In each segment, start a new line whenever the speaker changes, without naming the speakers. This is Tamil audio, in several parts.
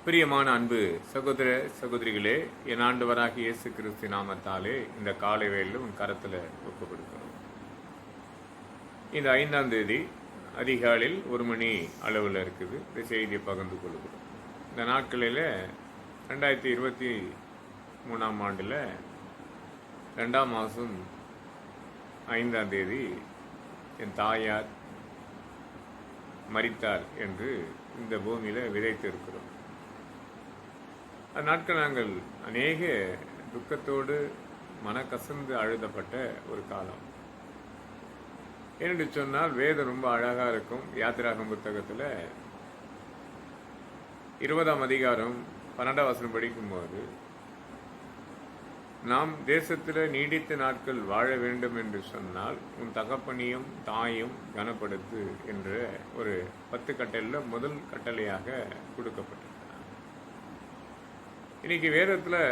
பிரியமான அன்பு சகோதர சகோதரிகளே, என் ஆண்டவராகிய இயேசு கிறிஸ்து நாமத்தாலே இந்த காலை வேளையில உன் கரத்தில் ஒப்பு கொடுக்கிறோம். இந்த 5ஆம் தேதி அதிகாலையில் 1 மணி அளவில் இருக்குது. இந்த செய்தியை பகிர்ந்து கொள்கிறோம். இந்த நாட்களில் 2023ஆம் ஆண்டில் 2ஆம் மாதம் 5ஆம் தேதி என் தாயார் மரித்தார் என்று இந்த பூமியில் விதைத்து இருக்கிறோம். அந்நாட்கள் நாங்கள் அநேக துக்கத்தோடு மனக்கசந்து அழுதப்பட்ட ஒரு காலம். ஏனென்று சொன்னால் வேதம் ரொம்ப அழகாக இருக்கும். யாத்திராகமம் புத்தகத்தில் 20ஆம் அதிகாரம் 12ஆம் வசனம் படிக்கும்போது, நாம் தேசத்தில் நீடித்த நாட்கள் வாழ வேண்டும் என்று சொன்னால் உன் தகப்பனையும் தாயும் கனப்படுத்து என்ற ஒரு 10 கட்டளையில் முதல் கட்டளையாக கொடுக்கப்பட்டது. இன்னைக்கு வேதத்தில்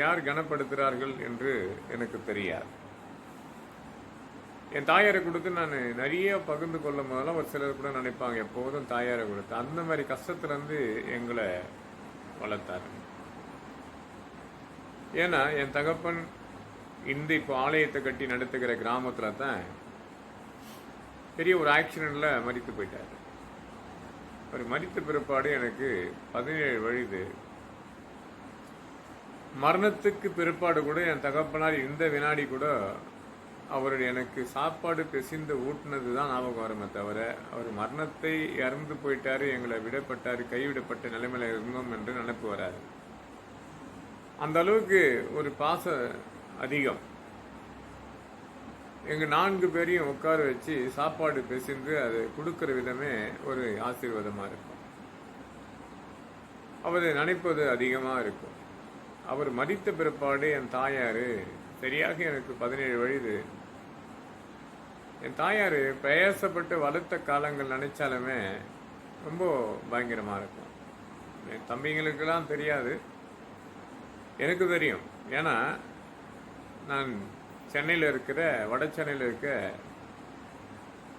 யார் கனப்படுத்துகிறார்கள் என்று எனக்கு தெரியாது. என் தாயாரை கொடுத்து நான் நிறைய பகிர்ந்து கொள்ளும் போதெல்லாம் ஒரு சிலர் கூட நினைப்பாங்க, எப்போதும் தாயாரை கொடுத்து அந்த மாதிரி கஷ்டத்துலேருந்து எங்களை வளர்த்தாரு. ஏன்னா என் தகப்பன் இப்போ ஆலயத்தை கட்டி நடத்துகிற கிராமத்தில் தான் பெரிய ஒரு ஆக்சிடெண்ட்ல மரித்து போயிட்டார். அவர் மரித்த பிற்பாடு எனக்கு 17 வயது. மரணத்துக்கு பிற்பாடு கூட என் தகப்பனார் இந்த வினாடி கூட அவர் எனக்கு சாப்பாடு பிசைந்து ஊட்டினது தான் ஞாபகம் வருமே தவிர, அவர் மரணத்தை இறந்து போயிட்டாரு, எங்களை விடப்பட்டாரு, கைவிடப்பட்ட நிலைமையில இருந்தோம் என்று நினைப்பு வராது. அந்த அளவுக்கு ஒரு பாசம் அதிகம். எங்க 4 பேரையும் உட்கார வச்சு சாப்பாடு பிசைந்து அது கொடுக்கிற விதமே ஒரு ஆசீர்வாதமா இருக்கும். அவர் நினைப்பது அதிகமா இருக்கும். அவர் மரித்த பிற்பாடு என் தாயார் சரியாக எனக்கு 17 வயது. என் தாயார் பிரயாசப்பட்டு வளர்த்த காலங்கள் நினைச்சாலுமே ரொம்ப பயங்கரமா இருக்கும். என் தம்பிங்களுக்கெல்லாம் தெரியாது, எனக்கு தெரியும். ஏன்னா நான் சென்னையில் இருக்கிற வட சென்னையில் இருக்க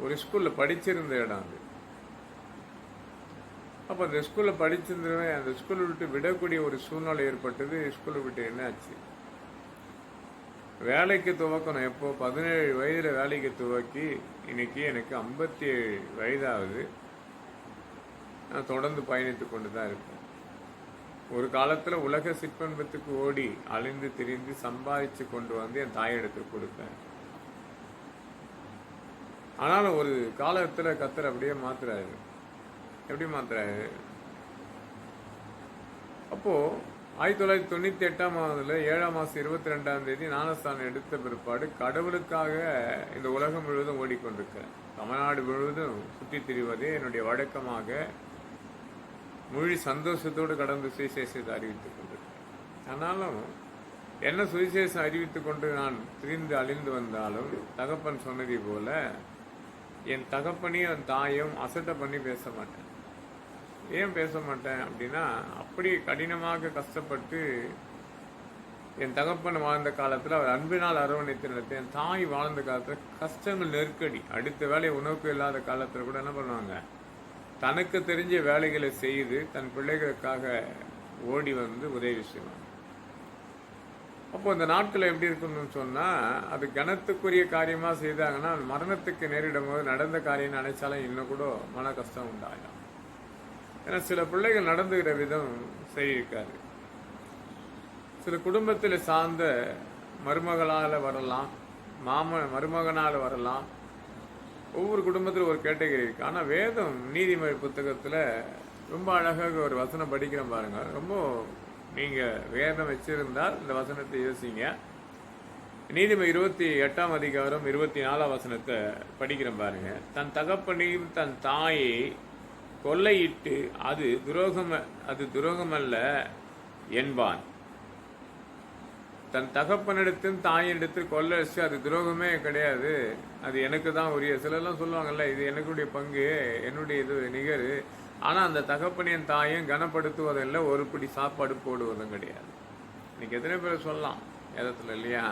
ஒரு ஸ்கூலில் படிச்சிருந்த இடம் அது. அப்போ அந்த ஸ்கூலில் படிச்சிருந்தவன் அந்த ஸ்கூலை விட்டு விடக்கூடிய ஒரு சூழ்நிலை ஏற்பட்டது. ஸ்கூலை விட்டு என்ன ஆச்சு, வேலைக்கு துவக்கணும். எப்போ 17 வயதில் வேலைக்கு துவக்கி இன்னைக்கு எனக்கு 57 வயதாகுது. நான் தொடர்ந்து பயணித்து கொண்டு தான் இருப்பேன். ஒரு காலத்தில் உலக சிற்பன்பத்துக்கு ஓடி அழிந்து திரிந்து சம்பாதிச்சு கொண்டு வந்து என் தாயிடத்துக்கு கொடுப்பேன். ஆனாலும் ஒரு காலத்தில் கத்தர் அப்படியே மாத்துறாரு. எப்படி மாத்துறாரு? அப்போ 1998ஆம் ஆண்டுல 7ஆம் மாதம் 22ஆம் தேதி ஞானஸ்தானம் எடுத்த பிற்பாடு கடவுளுக்காக இந்த உலகம் முழுவதும் ஓடிக்கொண்டிருக்கிறேன். தமிழ்நாடு முழுவதும் சுற்றி திரிவதே என்னுடைய வழக்கமாக முழு சந்தோஷத்தோடு கடந்து சுவிசேஷத்தை அறிவித்துக் கொண்டிருக்கிறேன். ஆனாலும் என்ன சுவிசேஷம் அறிவித்துக் கொண்டு நான் திரிந்து அழிந்து வந்தாலும் தகப்பன் சொன்னதை போல என் தகப்பனையும் என் தாயும் அசட்டை பண்ணி பேச மாட்டேன். ஏன் பேச மாட்டேன் அப்படின்னா, அப்படி கடினமாக கஷ்டப்பட்டு என் தகப்பன் வாழ்ந்த காலத்தில் அவர் அன்பினால் அரவணைத்து நடத்த, என் தாய் வாழ்ந்த காலத்தில் கஷ்டங்கள் நெருக்கடி, அடுத்த வேலை உணவுக்கு இல்லாத காலத்தில் கூட என்ன பண்ணுவாங்க, தனக்கு தெரிஞ்ச வேலைகளை செய்து தன் பிள்ளைகளுக்காக ஓடி வந்து உதவி செய்வாங்க. அப்போ இந்த நாட்கள் எப்படி இருக்கணும்னு சொன்னால், அது கனத்துக்குரிய காரியமாக செய்தாங்கன்னா மரணத்துக்கு நேரிடும் போது நடந்த காரியம் நினைச்சாலும் இன்னும் கூட மன கஷ்டம் உண்டாகும். ஏன்னா சில பிள்ளைகள் நடந்துகிற விதம் சரியிருக்காது. சில குடும்பத்தில் சார்ந்த மருமகளால் வரலாம், மருமகனால் வரலாம். ஒவ்வொரு குடும்பத்தில் ஒரு கேட்டகரி இருக்கு. ஆனால் வேதம் நீதிமொழி புத்தகத்தில் ரொம்ப அழகாக ஒரு வசனம் படிக்கிறோம் பாருங்க. ரொம்ப நீங்கள் வேதம் வச்சிருந்தால் இந்த வசனத்தை யோசிங்க. நீதிமொழி 28ஆம் அதிகாரம் 24ஆம் வசனத்தை படிக்கிறோம் பாருங்க. தன் தகப்பனையும் தன் தாயை கொள்ளையிட்டு அது துரோகமல்ல என்பான். தன் தகப்பனிடத்தும் தாயினிடத்தில் கொள்ளடிச்சு அது துரோகமே கிடையாது, அது எனக்கு தான் உரிய. சிலர்லாம் சொல்லுவாங்கல்ல, இது எனக்குடைய பங்கு, என்னுடைய இது நிகர். ஆனால் அந்த தகப்பனையும் தாயும் கனப்படுத்துவதில்லை, ஒரு பிடி சாப்பாடு போடுவதும் கிடையாது. இன்னைக்கு எத்தனை பேர் சொல்லலாம் எதத்தில் இல்லையா?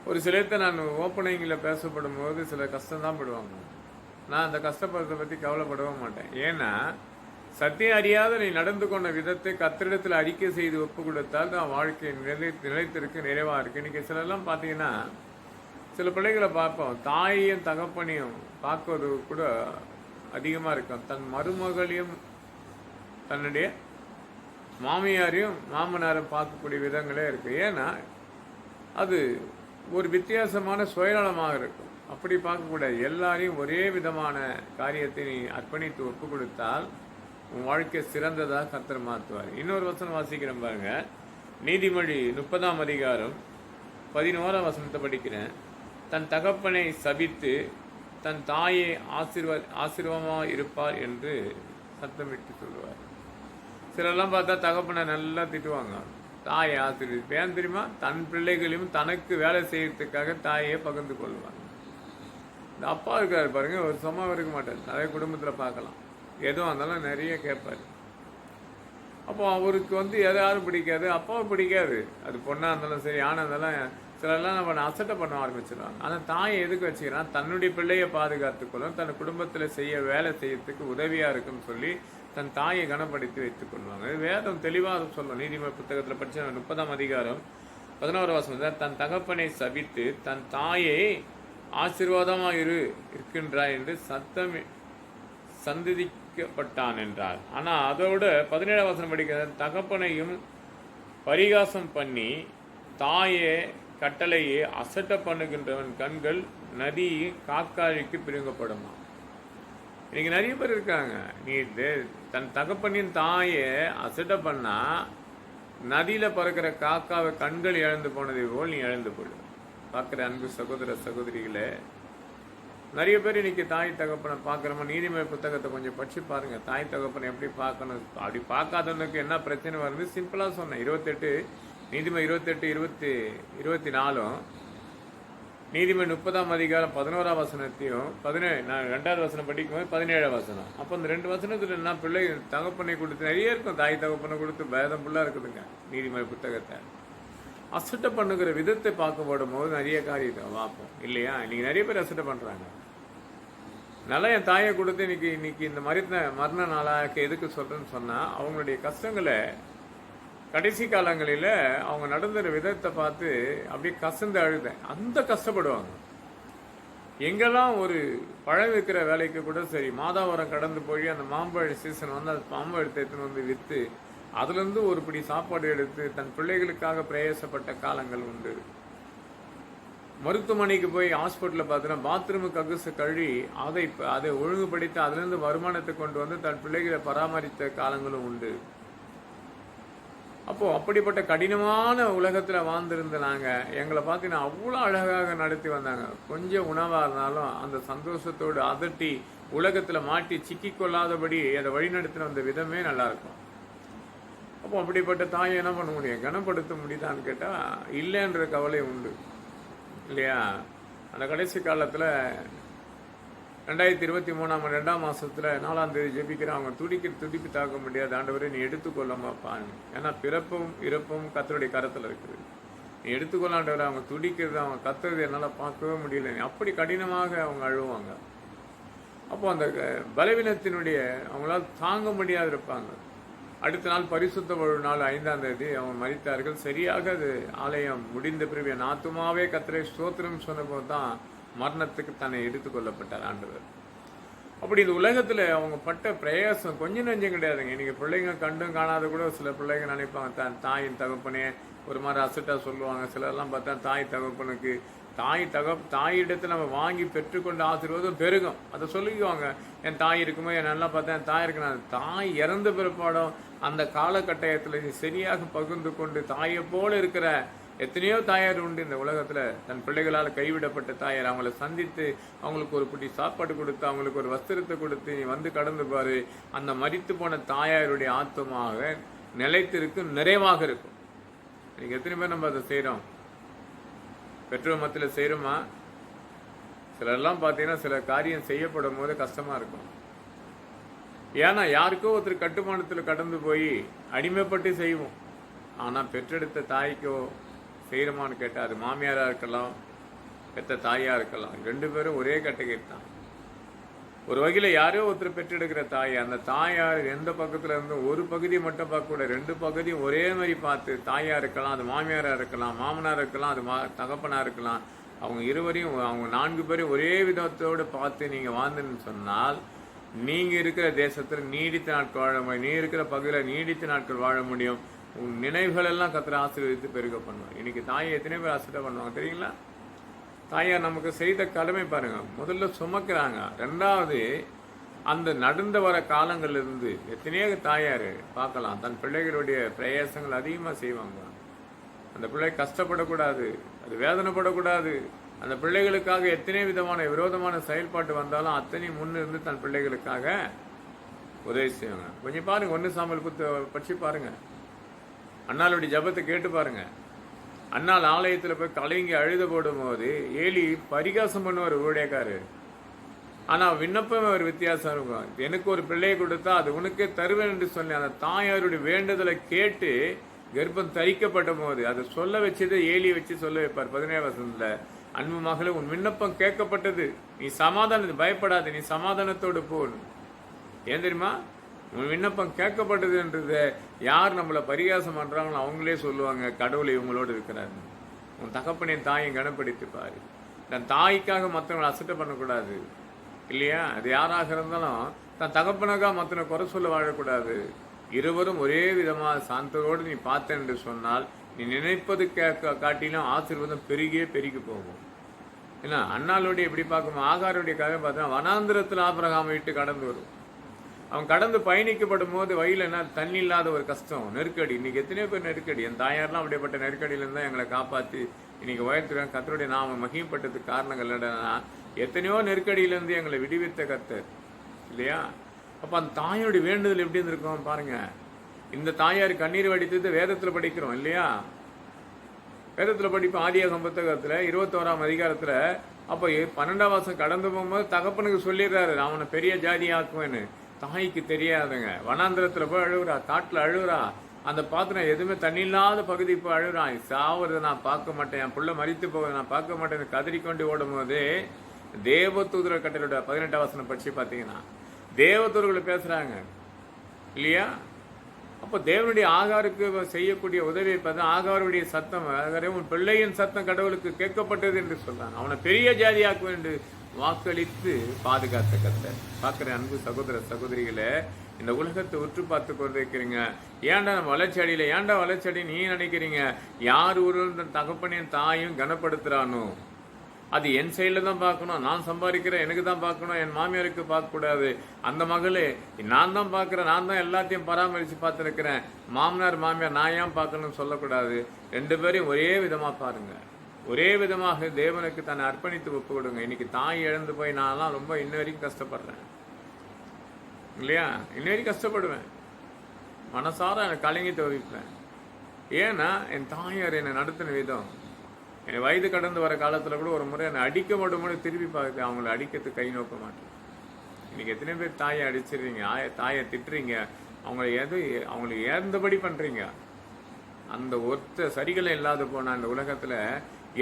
ஒரு சிலத்தை நான் ஓப்பனிங்கில் பேசப்படும் போது சில கஷ்டம்தான் படுவாங்க. நான் அந்த கஷ்டப்படுறதை பற்றி கவலைப்படவே மாட்டேன். ஏன்னா சத்தியம் அறியாத நீ நடந்து கொண்ட விதத்தை கத்திரிடத்தில் அறிக்கை செய்து ஒப்பு கொடுத்தால் தான் வாழ்க்கை நிலைத்திருக்கு, நிறைவா இருக்கு. இன்னைக்கு சிலர்லாம் பார்த்தீங்கன்னா சில பிள்ளைகளை பார்ப்போம், தாயையும் தகப்பனையும் பார்க்கறது கூட அதிகமாக இருக்கும். தன் மருமகளையும் தன்னுடைய மாமியாரையும் மாமனாரும் பார்க்கக்கூடிய விதங்களே இருக்கு. ஏன்னா அது ஒரு வித்தியாசமான சுயநலமாக இருக்கும். அப்படி பார்க்கக்கூடாது. எல்லாரையும் ஒரே விதமான காரியத்தை நீ அர்ப்பணித்து ஒப்பு கொடுத்தால் உன் வாழ்க்கை சிறந்ததாக கர்த்தர் மாற்றுவார். இன்னொரு வசனம் வாசிக்கிறேன் பாருங்க. நீதிமொழி 30ஆம் அதிகாரம் 11ஆம் வசனத்தை படிக்கிறேன். தன் தகப்பனை சபித்து தன் தாயை ஆசீர்வாதமாக இருப்பார் என்று சத்தமிட்டு சொல்லுவார். சிலர்லாம் பார்த்தா தகப்பனை நல்லா திட்டுவாங்க, தாயை ஆசீர்வதிப்பு. ஏன் தெரியுமா? தன் பிள்ளைகளையும் தனக்கு வேலை செய்யறதுக்காக தாயை பகிர்ந்து கொள்வாங்க. இந்த அப்பா இருக்காரு பாருங்க, ஒரு சும்மா இருக்க மாட்டார். நிறைய குடும்பத்தில் பார்க்கலாம். எதுவும் இருந்தாலும் நிறைய கேட்பாரு. அப்போ அவருக்கு எதாவது பிடிக்காது, அப்பாவை பிடிக்காது. அது பொண்ணாக இருந்தாலும் சரி, ஆணாக இருந்தாலும் சிலர்லாம் நம்ம அசட்டை பண்ண ஆரம்பிச்சிடுவாங்க. ஆனால் தாயை எதுக்கு வச்சுக்கிறான்? தன்னுடைய பிள்ளையை பாதுகாத்துக்கொள்ளும், தன் குடும்பத்தில் வேலை செய்யறதுக்கு உதவியாக இருக்குன்னு சொல்லி தன் தாயை கனப்படுத்தி வைத்துக் கொள்வாங்க. வேதம் தெளிவாக சொல்லும். நீதிமன்ற புத்தகத்தில் படிச்ச 30ஆம் அதிகாரம் 11ஆம் வசனம், தன் தகப்பனை சபித்து தன் தாயை ஆசீர்வாதமாக இருக்கின்றாய் என்று சந்ததிக்கப்பட்டான் என்றார். ஆனால் அதோட 17ஆம் வசனம் படிக்கிற, தகப்பனையும் பரிகாசம் பண்ணி தாயே கட்டளையே அசட்ட பண்ணுகின்றவன் கண்கள் நதி காக்காழிக்கு பிரிங்கப்படுமா. இன்னைக்கு நிறைய பேர் இருக்காங்க. நீ தன் தகப்பனின் தாயை அசட்ட பண்ணா நதியில பறக்கிற காக்காவை கண்கள் இழந்து போனதை போல் நீ இழந்து போயிடு. பார்க்குற அன்பு சகோதர சகோதரிகளே, நிறைய பேர் இன்னைக்கு தாய் தகப்பனை பார்க்குறோமா? நீதிமன்ற புத்தகத்தை கொஞ்சம் படிச்சு பாருங்க. தாய் தகப்பனை எப்படி பார்க்கணும். அப்படி பார்க்காதவனுக்கு என்ன பிரச்சனை வருது? சிம்பிளாக சொன்னேன். 28 நீதிமன்ற 28, 24 நீதிமன்ற 30ஆம் அதிகாரம் 11ஆம் வசனத்தையும் 2ஆவது வசனம் படிக்கும்போது 17ஆம் வசனம். அப்போ அந்த 2 வசனத்தில் என்ன? பிள்ளை தகப்பனை கொடுத்து நிறைய இருக்கும். தாய் தகப்பனை கொடுத்து பேதம் ஃபுல்லாக இருக்குதுங்க. நீதிமன்ற புத்தகத்தை அசட்டை பண்ணுகிற விதத்தை பார்க்கப்படும் போது நிறைய காரியத்தை பார்ப்போம் இல்லையா? இன்னைக்கு நிறைய பேர் அசட்டை பண்ணுறாங்க. நல்லா என் தாயை கொடுத்து இன்னைக்கு இந்த மரண நாளாக எதுக்கு சொல்றேன்னு சொன்னால், அவங்களுடைய கஷ்டங்களை கடைசி காலங்களில் அவங்க நடந்துற விதத்தை பார்த்து அப்படியே கசந்து அழுதேன். அந்த கஷ்டப்படுவாங்க. எங்கெல்லாம் ஒரு பழம் விற்கிற வேலைக்கு கூட சரி, மாதாவரம் கடந்து போய் அந்த மாம்பழ சீசன் அந்த மாம்பழத்தை எடுத்துன்னு விற்று அதுலேருந்து ஒரு பிடி சாப்பாடு எடுத்து தன் பிள்ளைகளுக்காக பிரயாசப்பட்ட காலங்கள் உண்டு. மருத்துவமனைக்கு போய் ஹாஸ்பிட்டலில் பார்த்தோன்னா பாத்ரூமு ககுசு கழுவி அதை ஒழுங்குபடுத்தி அதுலேருந்து வருமானத்தை கொண்டு வந்து தன் பிள்ளைகளை பராமரித்த காலங்களும் உண்டு. அப்போது அப்படிப்பட்ட கடினமான உலகத்தில் வாழ்ந்திருந்த நாங்கள் எங்களை பார்த்தீங்கன்னா அவ்வளோ அழகாக நடத்தி வந்தாங்க. கொஞ்சம் உணவாக இருந்தாலும் அந்த சந்தோஷத்தோடு அதட்டி உலகத்தில் மாட்டி சிக்கிக்கொள்ளாதபடி அதை வழிநடத்தின அந்த விதமே நல்லாயிருக்கும். அப்போ அப்படிப்பட்ட தாயை என்ன பண்ண முடியும்? கனப்படுத்த முடியுதான்னு கேட்டால் இல்லைன்ற கவலை உண்டு இல்லையா? அந்த கடைசி காலத்தில் 2023 2ஆம் மாதத்தில் 4ஆம் தேதி ஜெபிக்கிறேன். அவங்க துடிப்பு தாக்க முடியாது. ஆண்டவரே நீ எடுத்துக்கொள்ளமாப்பான்னு. ஏன்னா பிறப்பும் இறப்பும் கர்த்தருடைய கரத்தில் இருக்குது. நீ எடுத்துக்கொள்ள ஆண்டவரை. அவங்க துடிக்கிறது, அவங்க கத்துறது என்னால் பார்க்கவே முடியல. அப்படி கடினமாக அவங்க அழுவாங்க. அப்போ அந்த பலவீனத்தினுடைய அவங்களால் தாங்க முடியாது இருப்பாங்க. அடுத்த நாள் பரிசுத்த நாள் 5ஆம் தேதி அவங்க மரித்தார்கள். சரியாக அது ஆலயம் முடிந்த பிறகு என் ஆத்துமாவே கர்த்தரை ஸ்தோத்திரம் சொன்னபோது தான் மரணத்துக்கு தன்னை எடுத்துக்கொள்ளப்பட்டார் ஆண்டவர். அப்படி இந்த உலகத்தில் அவங்க பட்ட பிரயாசம் கொஞ்சம் நெஞ்சம் கிடையாதுங்க. இன்னைக்கு பிள்ளைங்க கண்டும் காணாத கூட சில பிள்ளைங்க நினைப்பாங்க தாயின் தகப்பனே ஒரு மாதிரி அசட்டாக சொல்லுவாங்க. சிலர்லாம் பார்த்தா தாய் தகப்பனுக்கு தாயிடத்தை நம்ம வாங்கி பெற்றுக்கொண்ட ஆசீர்வாதம் பெருகும். அதை சொல்லிக்குவாங்க. என் தாய் இருக்குமோ என் நல்லா பார்த்தா என் தாய் இருக்குன்னா, தாய் இறந்த பிற்பாடும் அந்த காலகட்டாயத்தில் சரியாக பகிர்ந்து கொண்டு தாயை போல இருக்கிற எத்தனையோ தாயார் உண்டு இந்த உலகத்தில். தன் பிள்ளைகளால் கைவிடப்பட்ட தாயார் அவங்கள சந்தித்து அவங்களுக்கு ஒரு பிடி சாப்பாடு கொடுத்து அவங்களுக்கு ஒரு வஸ்திரத்தை கொடுத்து நீ வந்து கடந்து பாரு. அந்த மரித்து போன தாயாருடைய ஆத்மாக நிலைத்திருக்கும், நிறைவாக இருக்கும். இன்னைக்கு எத்தனை பேர் நம்ம அதை செய்கிறோம்? பெற்றோர் மத்தியில் செய்கிறோமா? சிலர்லாம் பார்த்தீங்கன்னா சில காரியம் செய்யப்படும் போது கஷ்டமாக இருக்கும். ஏன்னா யாருக்கோ ஒருத்தர் கட்டுமானத்தில் கடந்து போய் அடிமைப்பட்டு செய்வோம். ஆனால் பெற்றெடுத்த தாய்க்கோ செய்கிறோமான்னு கேட்டால் அது மாமியாராக இருக்கலாம், பெற்ற தாயாக இருக்கலாம். 2 பேரும் ஒரே கேட்டகரி தான். ஒரு வகையில் யாரோ ஒருத்தர் பெற்றெடுக்கிற தாய், அந்த தாயார் எந்த பக்கத்தில் இருந்து ஒரு பகுதி மட்டும் பார்க்கக்கூடாது, 2 பகுதியும் ஒரே மாதிரி பார்த்து, தாயார் இருக்கலாம், அது மாமியாராக இருக்கலாம், மாமனார் இருக்கலாம், அது தகப்பனாக இருக்கலாம், அவங்க இருவரையும் அவங்க 4 பேரையும் ஒரே விதத்தோடு பார்த்து நீங்கள் வாழ்ந்துன்னு சொன்னால் நீங்கள் இருக்கிற தேசத்தில் நீடித்த நாட்கள் வாழ முடியும், நீ இருக்கிற பகுதியில் நீடித்த நாட்கள் வாழ முடியும். உன் நினைவுகள் எல்லாம் கர்த்தர் ஆசீர்வதித்து பெருக பண்ணுவார். இன்னைக்கு தாயை எத்தனை பேர் ஆசீர்வாதம் பண்ணுவாங்க தெரியுங்களா? தாயார் நமக்கு செய்த கடமை பாருங்க. முதல்ல சுமக்கிறாங்க, 2வது அந்த நடந்து வர காலங்களிலிருந்து எத்தனையோ தாயார் பார்க்கலாம் தன் பிள்ளைகளுடைய பிரயாசங்கள் அதிகமாக செய்வாங்க. அந்த பிள்ளை கஷ்டப்படக்கூடாது, அது வேதனைப்படக்கூடாது. அந்த பிள்ளைகளுக்காக எத்தனை விதமான விரோதமான செயல்பாட்டு வந்தாலும் அத்தனை முன்னிருந்து தன் பிள்ளைகளுக்காக உதவி செய்வாங்க. கொஞ்சம் பாருங்க, 1 சாமுவேல் படிச்சு பாருங்க. அண்ணாளுடைய ஜபத்தை கேட்டு பாருங்க. அண்ணாள் ஆலயத்தில் போய் கலங்கி அழுத போடும் போது ஏலி பரிகாசம் பண்ணுவார் ஊழியக்காரு. ஆனால் விண்ணப்பம் ஒரு வித்தியாசம் இருக்கும். எனக்கு ஒரு பிள்ளையை கொடுத்தா அது உனக்கே தருவேன் என்று சொல்லி அந்த தாயாருடைய வேண்டுதலை கேட்டு கர்ப்பம் தரிக்கப்பட்ட போது அதை சொல்ல வச்சது ஏலியை வச்சு சொல்ல வைப்பார். 17ஆம் வசனத்துல, அன்பு மகளே உன் விண்ணப்பம் கேட்கப்பட்டது, நீ சமாதானம் பயப்படாது, நீ சமாதானத்தோடு போகணும். ஏன் தெரியுமா? உன் விண்ணப்பம் கேட்கப்பட்டதுன்றது யார் நம்மளை பரிகாசம் பண்றாங்களோ அவங்களே சொல்லுவாங்க, கடவுளை இவங்களோடு இருக்கிறாரு. உன் தகப்பனையும் தாயும் கனப்படுத்தி பாரு. தன் தாய்க்காக மற்றவங்களை அசட்டை பண்ணக்கூடாது இல்லையா? அது யாராக இருந்தாலும் தன் தகப்பனுக்காக மற்றவனை குறை சொல்ல வாழக்கூடாது. இருவரும் ஒரே விதமாக சாந்தத்தோடு நீ பார்த்த என்று சொன்னால் நீ நினைப்பது காட்டிலும் ஆசீர்வாதம் பெருகி போகும். ஏன்னா அண்ணாளுடைய எப்படி பார்க்கணும், ஆகாருடைய கதை பார்த்தா வனாந்திரத்தில் ஆபிரகாம் விட்டு கடந்து வரும். அவன் கடந்து பயணிக்கப்படும் போது வழியில் என்ன தண்ணி இல்லாத ஒரு கஷ்டம், நெருக்கடி. இன்னைக்கு எத்தனையோ பேர் நெருக்கடி. என் தாயாரெலாம் அப்படிப்பட்ட நெருக்கடியிலேருந்து தான் எங்களை காப்பாற்றி இன்னைக்கு உயர்த்துறேன். கர்த்தருடைய நாம மகிமைப்பட்டதுக்கு காரணங்கள் என்னன்னா எத்தனையோ நெருக்கடியிலேருந்து எங்களை விடுவித்த கர்த்தர் இல்லையா? அப்போ அந்த தாயோடைய வேண்டுதல் எப்படி இருந்திருக்கும் பாருங்க. இந்த தாயார் கண்ணீர் வடித்தது வேதத்தில் படிக்கிறோம் இல்லையா? வேதத்தில் படிப்போம். ஆதியாகமம் புத்தகத்தில் 21ஆம் அதிகாரத்தில் அப்போ 12ஆம் வருஷம் கடந்து போகும்போது தகப்பனுக்கு சொல்லிடுறாரு, அவனை பெரிய ஜாதி ஆக்குவேன்னு. தாய்க்கு தெரியாதுங்க. வனாந்திரத்தில் போய் அழுகுறா, காட்டில் அழுகுறா. அந்த பாத்திரம் எதுவுமே தண்ணி இல்லாத பகுதி போய் அழுகுறான். சாவறதை நான் பார்க்க மாட்டேன், என் புள்ள மரித்து போவதை நான் பார்க்க மாட்டேன் கதறிக்கொண்டு ஓடும் போது தேவதூதர் கட்டளோட 18ஆம் வசனம் படிச்சு பார்த்தீங்கன்னா தேவதூதர்கள் பேசுறாங்க இல்லையா? அப்போ தேவனுடைய ஆகாருக்கு செய்யக்கூடிய உதவியை பார்த்தா ஆகாருடைய சத்தம், உன் பிள்ளையின் சத்தம் கடவுளுக்கு கேட்கப்பட்டது என்று சொல்றாங்க. அவனை பெரிய ஜாதியாக்குவேன் என்று வாக்களித்து பாதுகாத்த கர்த்தர். பார்க்குற அன்பு சகோதர சகோதரிகளை, இந்த உலகத்தை உற்று பார்த்து கொண்டு இருக்கிறீங்க. ஏன்டா நம்ம வளர்ச்சி அடையில, ஏன்டா வளர்ச்சி அடி நீ நினைக்கிறீங்க? யார் ஒரு தகப்பனையும் தாயும் கனப்படுத்துறானோ அது என் சைடில் தான் பார்க்கணும், நான் சம்பாதிக்கிறேன் எனக்கு தான் பார்க்கணும், என் மாமியாருக்கு பார்க்கக்கூடாது. அந்த மகளே நான் தான் பார்க்குறேன், நான் தான் எல்லாத்தையும் பராமரித்து பார்த்துருக்கிறேன், மாமனார் மாமியார் நான் ஏன் பார்க்கணும்னு சொல்லக்கூடாது. 2 பேரையும் ஒரே விதமாக பாருங்க, ஒரே விதமாக தேவனுக்கு தன்னை அர்ப்பணித்து ஒப்பு கொடுங்க. இன்னைக்கு தாய் இழந்து போய் நான்லாம் ரொம்ப இன்ன வரைக்கும் கஷ்டப்படுறேன் இல்லையா? இன்ன வரைக்கும் கஷ்டப்படுவேன், மனசார எனக்கு கலங்கி தவிப்பேன். ஏன்னா என் தாயார் என்னை நடத்தின விதம். என் வயது கடந்து வர காலத்தில் கூட ஒரு முறை என்னை அடிக்க மட்டும் திருப்பி பார்த்து அவங்கள அடிக்கிறதுக்கு கை நோக்க மாட்டேன். இன்னைக்கு எத்தனை பேர் தாயை அடிச்சிடுறீங்க, தாயை திட்டுறீங்க, அவங்களுக்கு ஏந்தபடி பண்றீங்க. அந்த ஒத்த சரிகளை இல்லாத போன அந்த உலகத்துல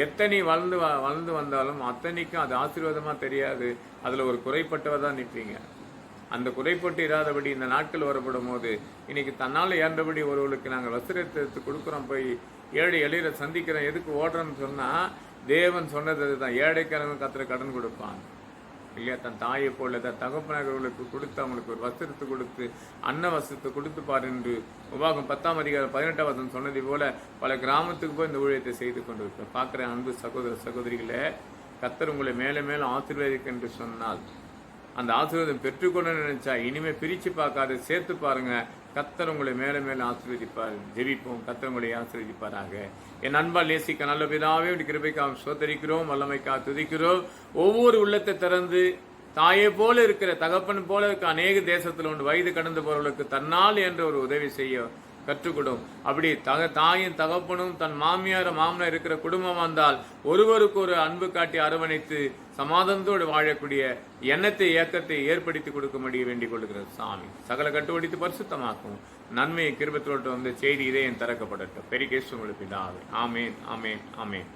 எத்தனை வளர்ந்து வந்தாலும் அத்தனைக்கும் அது ஆசீர்வாதமா தெரியாது. அதுல ஒரு குறைப்பட்டவ தான் நிற்பீங்க. அந்த குறைப்பட்டு இராதபடி இந்த நாட்கள் வரப்படும் போது இன்னைக்கு தன்னால் ஏற்றபடி ஒருவர்களுக்கு நாங்கள் வஸ்திரத்தை கொடுக்குறோம், போய் ஏழை எளியரை சந்திக்கிறோம், எதுக்கு ஓடுறோன்னு சொன்னா தேவன் சொன்னது அதுதான், ஏழைக்காரங்க கர்த்தர் கடன் கொடுப்பான் இல்லையா? தன் தாயை போல தகப்பனர்களுக்கு கொடுத்து அவங்களுக்கு ஒரு வஸ்திரத்தை கொடுத்து அன்ன வஸ்திரத்தை கொடுத்து பாரு என்று உபாகம் 10ஆம் அதிகாரம் 18ஆம் வசனம் சொன்னதை போல பல கிராமத்துக்கு போய் இந்த ஊழியத்தை செய்து கொண்டு இருப்பேன். பார்க்குற அன்பு சகோதர சகோதரிகளே, கர்த்தர் உங்களை மேலே மேலே ஆசீர்வதிக்க என்று சொன்னால் அந்த ஆசீர்வாதம் பெற்றுக்கொள்ள நினைச்சா இனிமே பிரிச்சு பார்க்காது, சேர்த்து பாருங்க. கர்த்தர் உங்களை மேலே மேலே ஆசீர்வதிப்பார். ஜெபிப்போம். கர்த்தர் உங்களை ஆசீர்வதிப்பாராக. என் அன்பால் நேசிக்க நல்ல பிதாவே கிருபைக்காக சோதரிக்கிறோம், வல்லமைக்காக துதிக்கிறோம். ஒவ்வொரு உள்ளத்தை திறந்து தாயை போல இருக்கிற தகப்பன் போல இருக்க அநேக தேசத்தில் உண்டு வயது கடந்து போறவர்களுக்கு தன்னால் என்ற ஒரு உதவி செய்ய கற்றுக்கொடும். அப்படி தாயும் தகப்பனும் தன் மாமனார் இருக்கிற குடும்பம் வந்தால் ஒருவருக்கு ஒரு அன்பு காட்டி அரவணைத்து சமாதானத்தோடு வாழக்கூடிய எண்ணத்தை இயக்கத்தை ஏற்படுத்தி கொடுக்க வேண்டிக் கொள்கிறது சாமி. சகல கட்டுப்படுத்தி பரிசுத்தமாக்கும் நன்மையை கிருபத்தோடு வந்து செய்தி இதயம் திறக்கப்படட்டும். பெரிய கேசு உங்களுக்கு ஆமேன் ஆமேன் ஆமேன்.